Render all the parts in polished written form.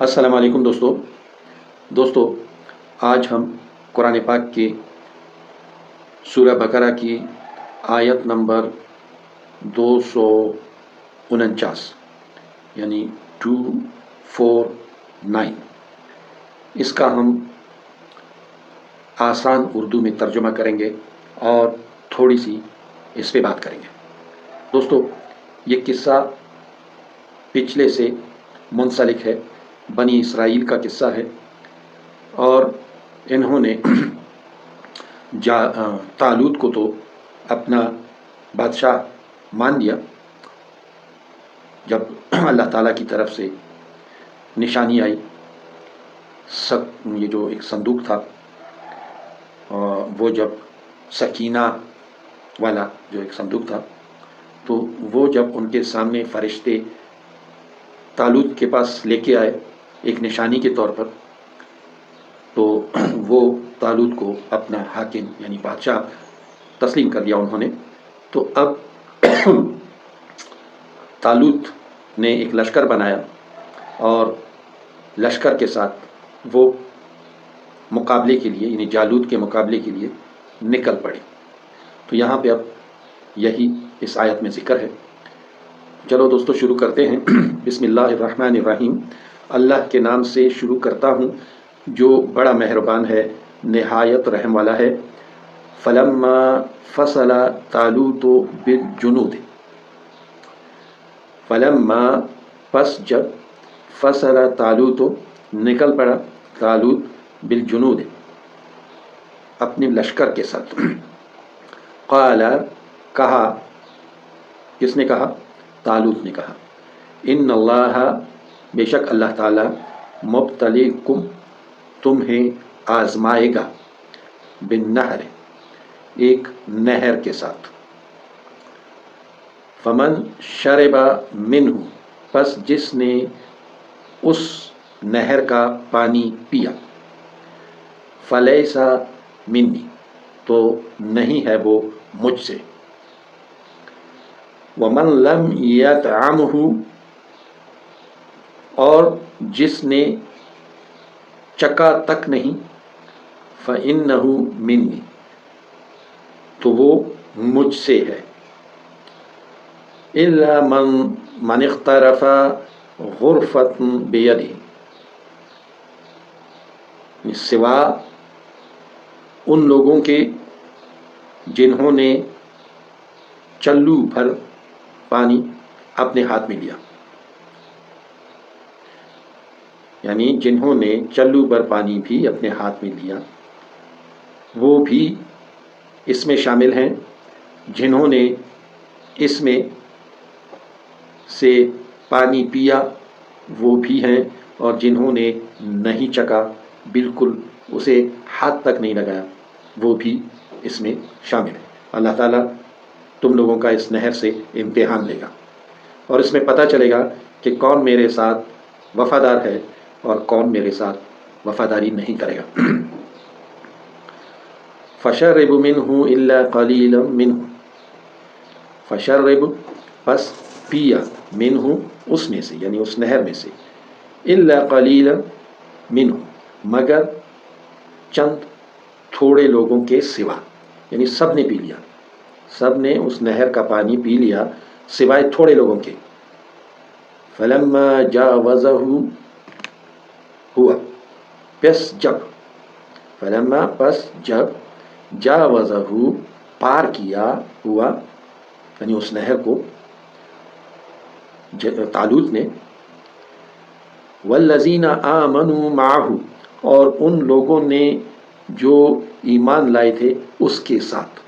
السلام علیکم دوستو آج ہم قرآن پاک کے سورہ بقرہ کی آیت نمبر 249 یعنی 249 اس کا ہم آسان اردو میں ترجمہ کریں گے اور تھوڑی سی اس پہ بات کریں گے۔ دوستو یہ قصہ پچھلے سے منسلک ہے، بنی اسرائیل کا قصہ ہے، اور انہوں نے طالوت کو تو اپنا بادشاہ مان لیا جب اللہ تعالیٰ کی طرف سے نشانی آئی۔ یہ جو ایک صندوق تھا وہ جب سکینہ والا جو ایک صندوق تھا تو وہ جب ان کے سامنے فرشتے طالوت کے پاس لے کے آئے ایک نشانی کے طور پر، تو وہ طالوت کو اپنا حاکم یعنی بادشاہ تسلیم کر دیا انہوں نے۔ تو اب طالوت نے ایک لشکر بنایا اور لشکر کے ساتھ وہ مقابلے کے لیے یعنی جالوت کے مقابلے کے لیے نکل پڑے۔ تو یہاں پہ اب یہی اس آیت میں ذکر ہے۔ چلو دوستو شروع کرتے ہیں۔ بسم اللہ الرحمن الرحیم، اللہ کے نام سے شروع کرتا ہوں جو بڑا مہربان ہے نہایت رحم والا ہے۔ فلما فصل طالوت بالجنود، فلما پس جب فصل طالوت نکل پڑا طالوت بالجنود اپنے لشکر کے ساتھ، قال کہا، کس نے کہا؟ طالوت نے کہا، ان اللہ بے شک اللہ تعالی مبتلیکم تمہیں آزمائے گا، بالنہر ایک نہر کے ساتھ، فمن شرب منہ پس جس نے اس نہر کا پانی پیا، فلیسا منی تو نہیں ہے وہ مجھ سے، ومن لم یطعمہ اور جس نے چکا تک نہیں، فإنہ منی تو وہ مجھ سے ہے، الا من اغترف غرفۃ بیدہ سوا ان لوگوں کے جنہوں نے چلو بھر پانی اپنے ہاتھ میں لیا، یعنی جنہوں نے چلو بھر پانی بھی اپنے ہاتھ میں لیا وہ بھی اس میں شامل ہیں، جنہوں نے اس میں سے پانی پیا وہ بھی ہیں، اور جنہوں نے نہیں چکا بالکل اسے ہاتھ تک نہیں لگایا وہ بھی اس میں شامل ہے۔ اللہ تعالیٰ تم لوگوں کا اس نہر سے امتحان لے گا اور اس میں پتہ چلے گا کہ کون میرے ساتھ وفادار ہے اور کون میرے ساتھ وفاداری نہیں کرے گا۔ فشرب منہ الا قلیلا منہ، فشرب پس پیا منہ اس میں سے یعنی اس نہر میں سے، الا قلیلا منہ مگر چند تھوڑے لوگوں کے سوا، یعنی سب نے پی لیا، سب نے اس نہر کا پانی پی لیا سوائے تھوڑے لوگوں کے۔ فلما جاوزہ ہوا پس جب، فلما پس جب جاوزہ پار کیا ہوا یعنی اس نہر کو طالوت نے، والذین آمنوا معہ اور ان لوگوں نے جو ایمان لائے تھے اس کے ساتھ،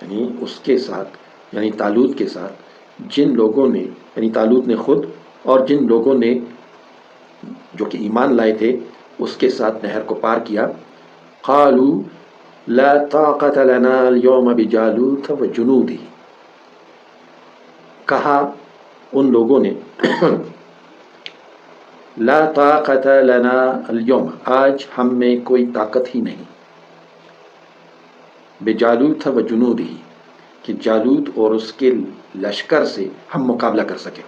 یعنی اس کے ساتھ یعنی طالوت کے ساتھ جن لوگوں نے یعنی طالوت نے خود اور جن لوگوں نے جو کہ ایمان لائے تھے اس کے ساتھ نہر کو پار کیا، قالوا لا طاقت لنا اليوم بجالوت وجنودہ کہا ان لوگوں نے لا طاقت لنا اليوم آج ہم میں کوئی طاقت ہی نہیں، بجالوت وجنودہ کہ جالوت اور اس کے لشکر سے ہم مقابلہ کر سکیں۔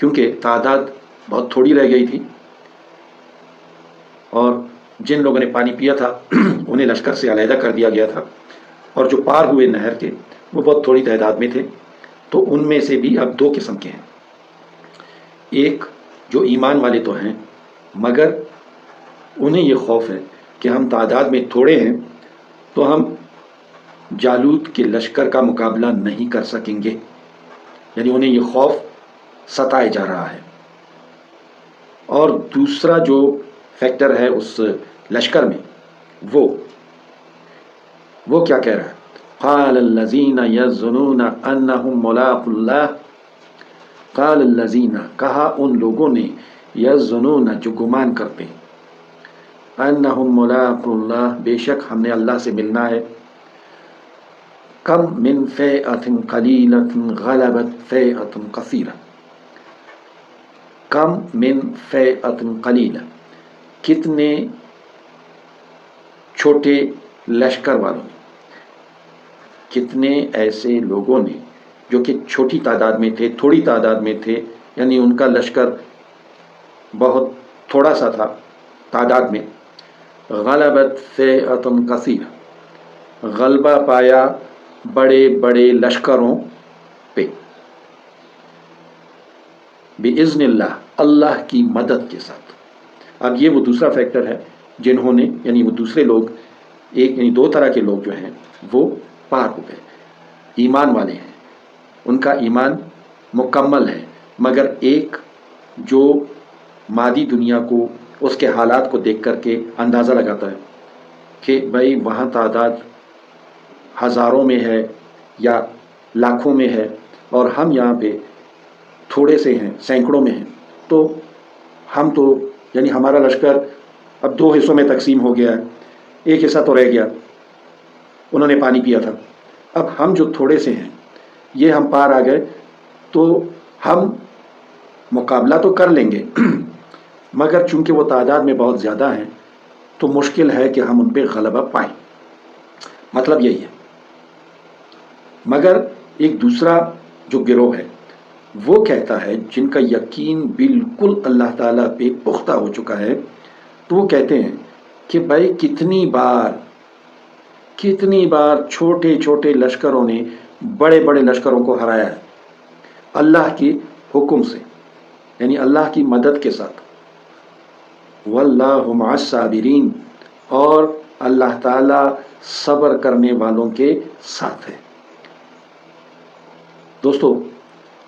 کیونکہ تعداد بہت تھوڑی رہ گئی تھی اور جن لوگوں نے پانی پیا تھا انہیں لشکر سے علیحدہ کر دیا گیا تھا، اور جو پار ہوئے نہر کے وہ بہت تھوڑی تعداد میں تھے۔ تو ان میں سے بھی اب دو قسم کے ہیں، ایک جو ایمان والے تو ہیں مگر انہیں یہ خوف ہے کہ ہم تعداد میں تھوڑے ہیں تو ہم جالوت کے لشکر کا مقابلہ نہیں کر سکیں گے، یعنی انہیں یہ خوف ستائے جا رہا ہے۔ اور دوسرا جو فیکٹر ہے اس لشکر میں وہ کیا کہہ رہا ہے؟ قال الذین یظنون انہم ملاق اللہ، قال الذین کہا ان لوگوں نے، یظنون جو گمان کرتے ہیں، انہم ملاق اللہ بے شک ہم نے اللہ سے ملنا ہے، کم من فئۃ قلیلۃ غلبت فئۃ کثیرہ، کم من فئۃ قلیلہ کتنے چھوٹے لشکر والوں نے، کتنے ایسے لوگوں نے جو کہ چھوٹی تعداد میں تھے، تھوڑی تعداد میں تھے، یعنی ان کا لشکر بہت تھوڑا سا تھا تعداد میں، غلبت فئۃ کثیرہ غلبہ پایا بڑے بڑے لشکروں پہ، بِإِذْنِ اللہ اللہ کی مدد کے ساتھ۔ اب یہ وہ دوسرا فیکٹر ہے جنہوں نے، یعنی وہ دوسرے لوگ، ایک یعنی دو طرح کے لوگ جو ہیں وہ پار ہو گئے، ایمان والے ہیں، ان کا ایمان مکمل ہے، مگر ایک جو مادی دنیا کو، اس کے حالات کو دیکھ کر کے اندازہ لگاتا ہے کہ بھائی وہاں تعداد ہزاروں میں ہے یا لاکھوں میں ہے اور ہم یہاں پہ تھوڑے سے ہیں، سینکڑوں میں ہیں، تو ہم تو یعنی ہمارا لشکر اب دو حصوں میں تقسیم ہو گیا ہے، ایک حصہ تو رہ گیا، انہوں نے پانی پیا تھا، اب ہم جو تھوڑے سے ہیں یہ ہم پار آ گئے تو ہم مقابلہ تو کر لیں گے مگر چونکہ وہ تعداد میں بہت زیادہ ہیں تو مشکل ہے کہ ہم ان پہ غلبہ پائیں، مطلب یہی ہے۔ مگر ایک دوسرا جو گروہ ہے وہ کہتا ہے، جن کا یقین بالکل اللہ تعالیٰ پہ پختہ ہو چکا ہے، تو وہ کہتے ہیں کہ بھائی کتنی بار چھوٹے چھوٹے لشکروں نے بڑے بڑے لشکروں کو ہرایا ہے اللہ کے حکم سے، یعنی اللہ کی مدد کے ساتھ، واللہ مع الصابرین، اور اللہ تعالیٰ صبر کرنے والوں کے ساتھ ہے۔ دوستو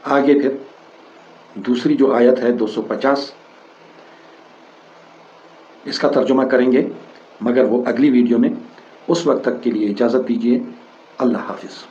آگے پھر دوسری جو آیت ہے 250، اس کا ترجمہ کریں گے مگر وہ اگلی ویڈیو میں۔ اس وقت تک کے لیے اجازت دیجیے، اللہ حافظ۔